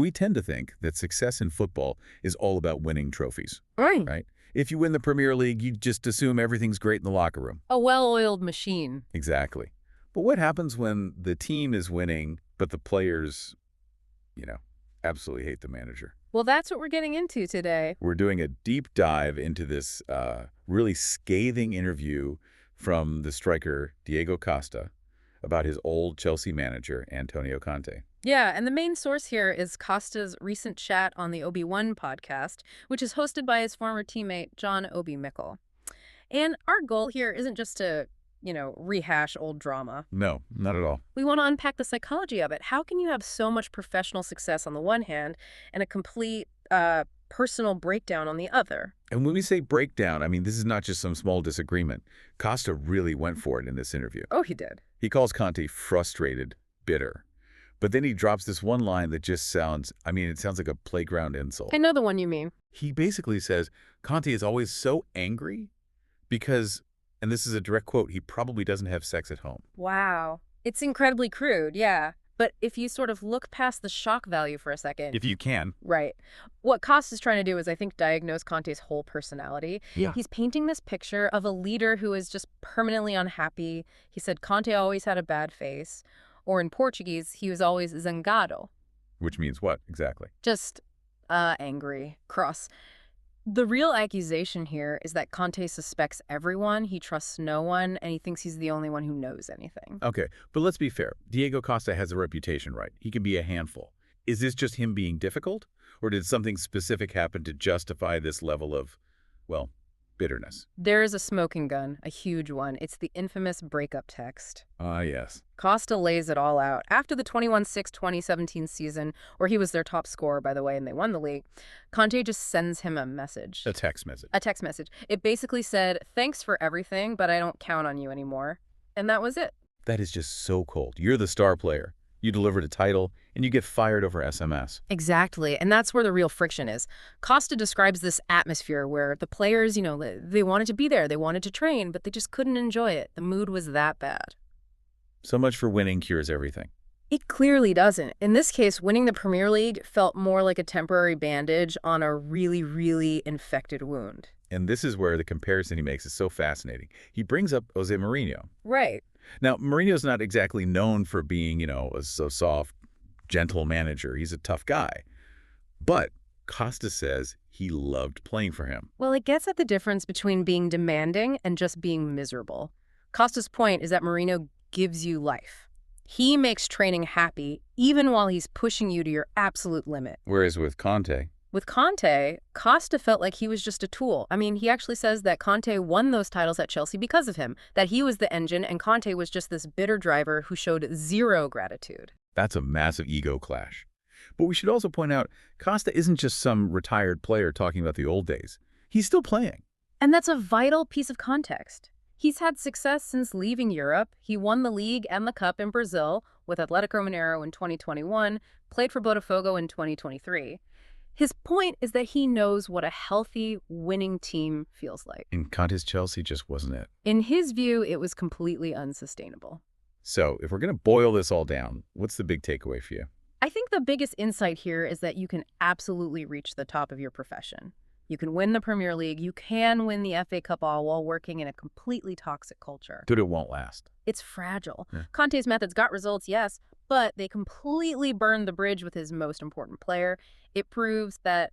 We tend to think that success in football is all about winning trophies, Right. right? If you win the Premier League, you just assume everything's great in the locker room. A well-oiled machine. Exactly. But what happens when the team is winning, but the players, absolutely hate the manager? Well, that's what we're getting into today. We're doing a deep dive into this really scathing interview from the striker Diego Costa about his old Chelsea manager, Antonio Conte. Yeah, and the main source here is Costa's recent chat on the Obi One Podcast, which is hosted by his former teammate, John Obi Mikel. And our goal here isn't just to, rehash old drama. No, not at all. We want to unpack the psychology of it. How can you have so much professional success on the one hand and a complete personal breakdown on the other? And when we say breakdown, I mean, this is not just some small disagreement. Costa really went for it in this interview. Oh, he did. He calls Conte frustrated, bitter. But then he drops this one line that just sounds like a playground insult. I know the one you mean. He basically says Conte is always so angry because, and this is a direct quote, he probably doesn't have sex at home. Wow. It's incredibly crude, yeah. But if you sort of look past the shock value for a second. If you can. Right. What Costa's trying to do is, I think, diagnose Conte's whole personality. Yeah. He's painting this picture of a leader who is just permanently unhappy. He said Conte always had a bad face. Or in Portuguese, he was always zangado. Which means what, exactly? Just angry, cross. The real accusation here is that Conte suspects everyone, he trusts no one, and he thinks he's the only one who knows anything. Okay, but let's be fair. Diego Costa has a reputation, right? He can be a handful. Is this just him being difficult? Or did something specific happen to justify this level of, bitterness? There is a smoking gun, a huge one. It's the infamous breakup text. Ah, yes. Costa lays it all out. After the 21-6 2017 season, where he was their top scorer, by the way, and they won the league, Conte just sends him a message. A text message. A text message. It basically said, "Thanks for everything, but I don't count on you anymore." And that was it. That is just so cold. You're the star player. You delivered a title, and you get fired over SMS. Exactly, and that's where the real friction is. Costa describes this atmosphere where the players, they wanted to be there, they wanted to train, but they just couldn't enjoy it. The mood was that bad. So much for winning cures everything. It clearly doesn't. In this case, winning the Premier League felt more like a temporary bandage on a really, really infected wound. And this is where the comparison he makes is so fascinating. He brings up José Mourinho. Right. Now, Mourinho's not exactly known for being, a so soft, gentle manager. He's a tough guy. But Costa says he loved playing for him. Well, it gets at the difference between being demanding and just being miserable. Costa's point is that Mourinho gives you life. He makes training happy, even while he's pushing you to your absolute limit. Whereas with Conte... With Conte, Costa felt like he was just a tool. I mean, he actually says that Conte won those titles at Chelsea because of him, that he was the engine and Conte was just this bitter driver who showed zero gratitude. That's a massive ego clash. But we should also point out, Costa isn't just some retired player talking about the old days. He's still playing. And that's a vital piece of context. He's had success since leaving Europe. He won the league and the cup in Brazil with Atletico Mineiro in 2021, played for Botafogo in 2023. His point is that he knows what a healthy, winning team feels like. And Conte's Chelsea just wasn't it. In his view, it was completely unsustainable. So, if we're going to boil this all down, what's the big takeaway for you? I think the biggest insight here is that you can absolutely reach the top of your profession. You can win the Premier League, you can win the FA Cup all while working in a completely toxic culture. But it won't last. It's fragile. Yeah. Conte's methods got results, yes, but they completely burned the bridge with his most important player. It proves that,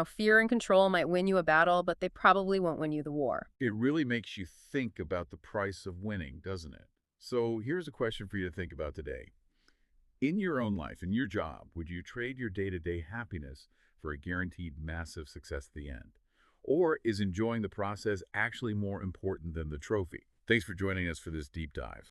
fear and control might win you a battle, but they probably won't win you the war. It really makes you think about the price of winning, doesn't it? So here's a question for you to think about today. In your own life, in your job, would you trade your day-to-day happiness for a guaranteed massive success at the end? Or is enjoying the process actually more important than the trophy? Thanks for joining us for this deep dive.